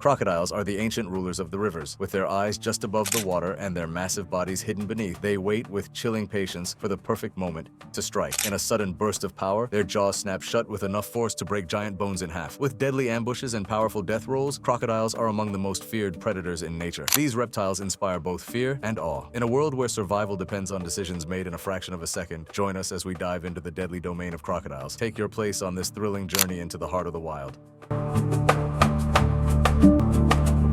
Crocodiles are the ancient rulers of the rivers. With their eyes just above the water and their massive bodies hidden beneath, they wait with chilling patience for the perfect moment to strike. In a sudden burst of power, their jaws snap shut with enough force to break giant bones in half. With deadly ambushes and powerful death rolls, crocodiles are among the most feared predators in nature. These reptiles inspire both fear and awe. In a world where survival depends on decisions made in a fraction of a second, join us as we dive into the deadly domain of crocodiles. Take your place on this thrilling journey into the heart of the wild.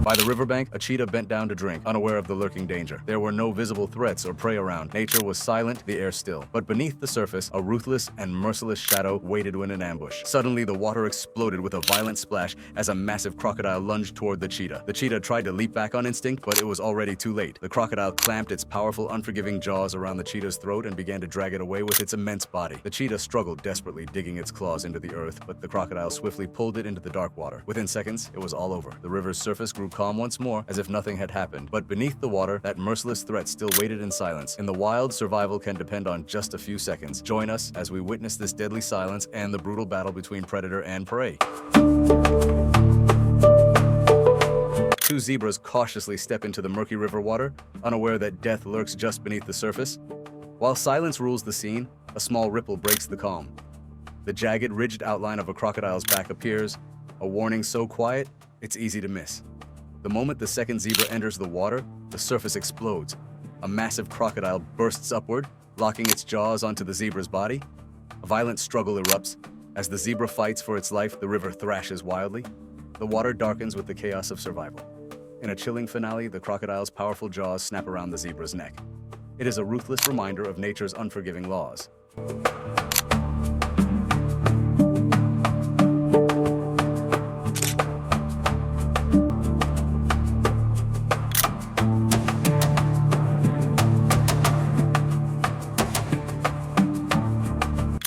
By the riverbank, a cheetah bent down to drink, unaware of the lurking danger. There were no visible threats or prey around. Nature was silent, the air still. But beneath the surface, a ruthless and merciless shadow waited in an ambush. Suddenly, the water exploded with a violent splash as a massive crocodile lunged toward the cheetah. The cheetah tried to leap back on instinct, but it was already too late. The crocodile clamped its powerful, unforgiving jaws around the cheetah's throat and began to drag it away with its immense body. The cheetah struggled desperately, digging its claws into the earth, but the crocodile swiftly pulled it into the dark water. Within seconds, it was all over. The river's surface grew calm once more, as if nothing had happened. But beneath the water, that merciless threat still waited in silence. In the wild, survival can depend on just a few seconds. Join us as we witness this deadly silence and the brutal battle between predator and prey. Two zebras cautiously step into the murky river water, unaware that death lurks just beneath the surface. While silence rules the scene, a small ripple breaks the calm. The jagged, ridged outline of a crocodile's back appears, a warning so quiet, it's easy to miss. The moment the second zebra enters the water, the surface explodes. A massive crocodile bursts upward, locking its jaws onto the zebra's body. A violent struggle erupts. As the zebra fights for its life, the river thrashes wildly. The water darkens with the chaos of survival. In a chilling finale, the crocodile's powerful jaws snap around the zebra's neck. It is a ruthless reminder of nature's unforgiving laws.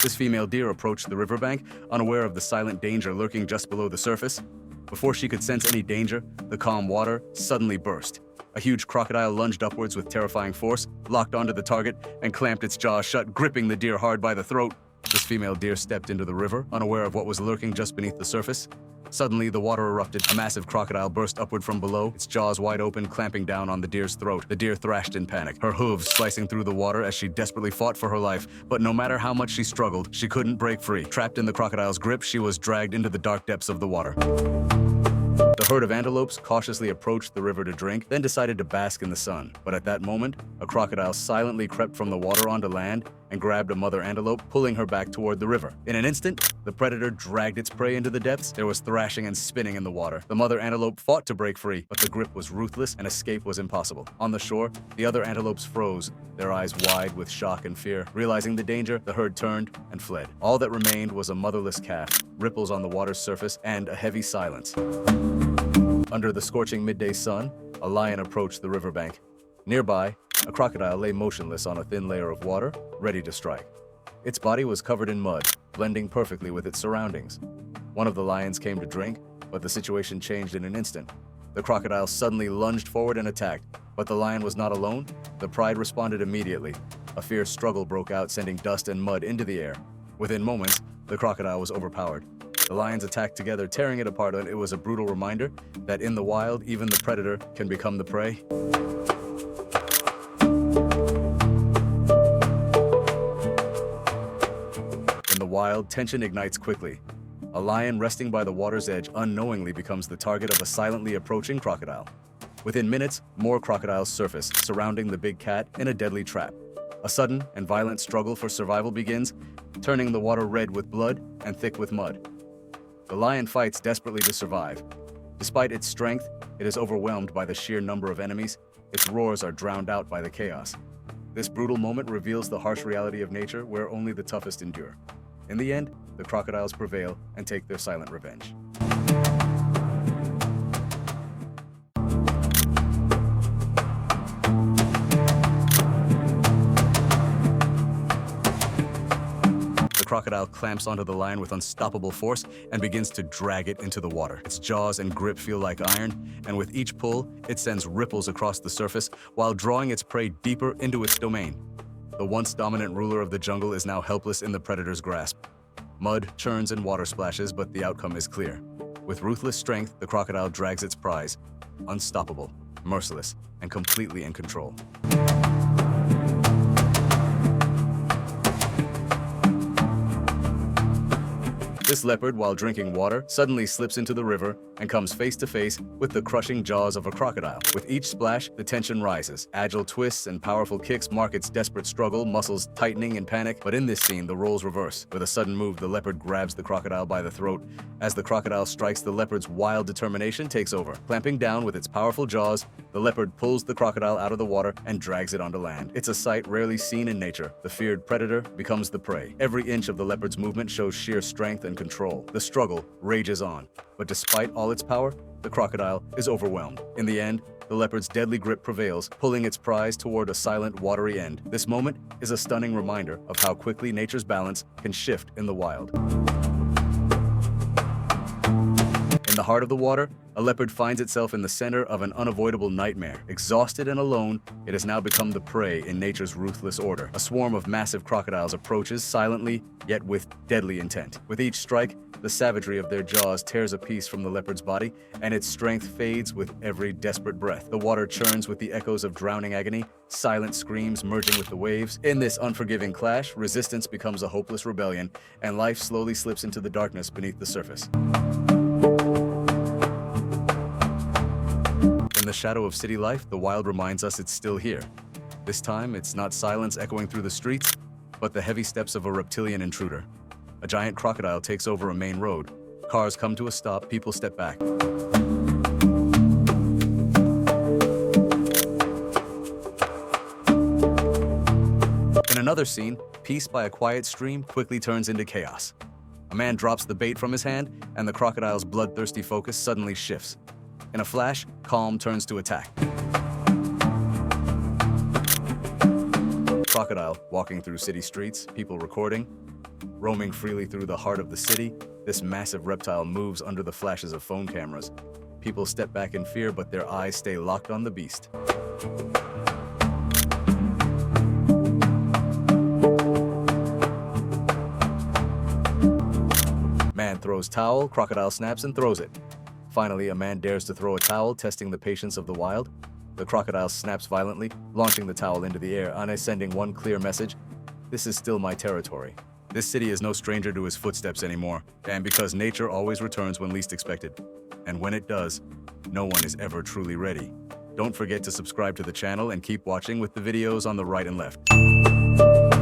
This female deer approached the riverbank, unaware of the silent danger lurking just below the surface. Before she could sense any danger, the calm water suddenly burst. A huge crocodile lunged upwards with terrifying force, locked onto the target, and clamped its jaws shut, gripping the deer hard by the throat. This female deer stepped into the river, unaware of what was lurking just beneath the surface. Suddenly, the water erupted. A massive crocodile burst upward from below, its jaws wide open, clamping down on the deer's throat. The deer thrashed in panic, her hooves slicing through the water as she desperately fought for her life. But no matter how much she struggled, she couldn't break free. Trapped in the crocodile's grip, she was dragged into the dark depths of the water. The herd of antelopes cautiously approached the river to drink, then decided to bask in the sun. But at that moment, a crocodile silently crept from the water onto land and grabbed a mother antelope, pulling her back toward the river. In an instant, the predator dragged its prey into the depths. There was thrashing and spinning in the water. The mother antelope fought to break free, but the grip was ruthless and escape was impossible. On the shore, the other antelopes froze, their eyes wide with shock and fear. Realizing the danger, the herd turned and fled. All that remained was a motherless calf, ripples on the water's surface, and a heavy silence. Under the scorching midday sun, a lion approached the riverbank. Nearby, a crocodile lay motionless on a thin layer of water, ready to strike. Its body was covered in mud, blending perfectly with its surroundings. One of the lions came to drink, but the situation changed in an instant. The crocodile suddenly lunged forward and attacked, but the lion was not alone. The pride responded immediately. A fierce struggle broke out, sending dust and mud into the air. Within moments, the crocodile was overpowered. The lions attacked together, tearing it apart, and it was a brutal reminder that in the wild, even the predator can become the prey. In the wild, tension ignites quickly. A lion resting by the water's edge unknowingly becomes the target of a silently approaching crocodile. Within minutes, more crocodiles surface, surrounding the big cat in a deadly trap. A sudden and violent struggle for survival begins, turning the water red with blood and thick with mud. The lion fights desperately to survive. Despite its strength, it is overwhelmed by the sheer number of enemies. Its roars are drowned out by the chaos. This brutal moment reveals the harsh reality of nature, where only the toughest endure. In the end, the crocodiles prevail and take their silent revenge. The crocodile clamps onto the lion with unstoppable force and begins to drag it into the water. Its jaws and grip feel like iron, and with each pull, it sends ripples across the surface while drawing its prey deeper into its domain. The once dominant ruler of the jungle is now helpless in the predator's grasp. Mud churns and water splashes, but the outcome is clear. With ruthless strength, the crocodile drags its prize, unstoppable, merciless, and completely in control. This leopard, while drinking water, suddenly slips into the river and comes face to face with the crushing jaws of a crocodile. With each splash, the tension rises. Agile twists and powerful kicks mark its desperate struggle, muscles tightening in panic. But in this scene, the roles reverse. With a sudden move, the leopard grabs the crocodile by the throat. As the crocodile strikes, the leopard's wild determination takes over. Clamping down with its powerful jaws, the leopard pulls the crocodile out of the water and drags it onto land. It's a sight rarely seen in nature. The feared predator becomes the prey. Every inch of the leopard's movement shows sheer strength and control. The struggle rages on, but despite all its power, the crocodile is overwhelmed. In the end, the leopard's deadly grip prevails, pulling its prize toward a silent, watery end. This moment is a stunning reminder of how quickly nature's balance can shift in the wild. In the heart of the water, a leopard finds itself in the center of an unavoidable nightmare. Exhausted and alone, it has now become the prey in nature's ruthless order. A swarm of massive crocodiles approaches silently, yet with deadly intent. With each strike, the savagery of their jaws tears a piece from the leopard's body, and its strength fades with every desperate breath. The water churns with the echoes of drowning agony, silent screams merging with the waves. In this unforgiving clash, resistance becomes a hopeless rebellion, and life slowly slips into the darkness beneath the surface. In the shadow of city life, the wild reminds us it's still here. This time, it's not silence echoing through the streets, but the heavy steps of a reptilian intruder. A giant crocodile takes over a main road. Cars come to a stop, people step back. In another scene, peace by a quiet stream quickly turns into chaos. A man drops the bait from his hand, and the crocodile's bloodthirsty focus suddenly shifts. In a flash, calm turns to attack. Crocodile walking through city streets, people recording. Roaming freely through the heart of the city, this massive reptile moves under the flashes of phone cameras. People step back in fear, but their eyes stay locked on the beast. Man throws towel, crocodile snaps and throws it. Finally, a man dares to throw a towel, testing the patience of the wild. The crocodile snaps violently, launching the towel into the air and sending one clear message: "This is still my territory." This city is no stranger to his footsteps anymore, and because nature always returns when least expected. And when it does, no one is ever truly ready. Don't forget to subscribe to the channel and keep watching with the videos on the right and left.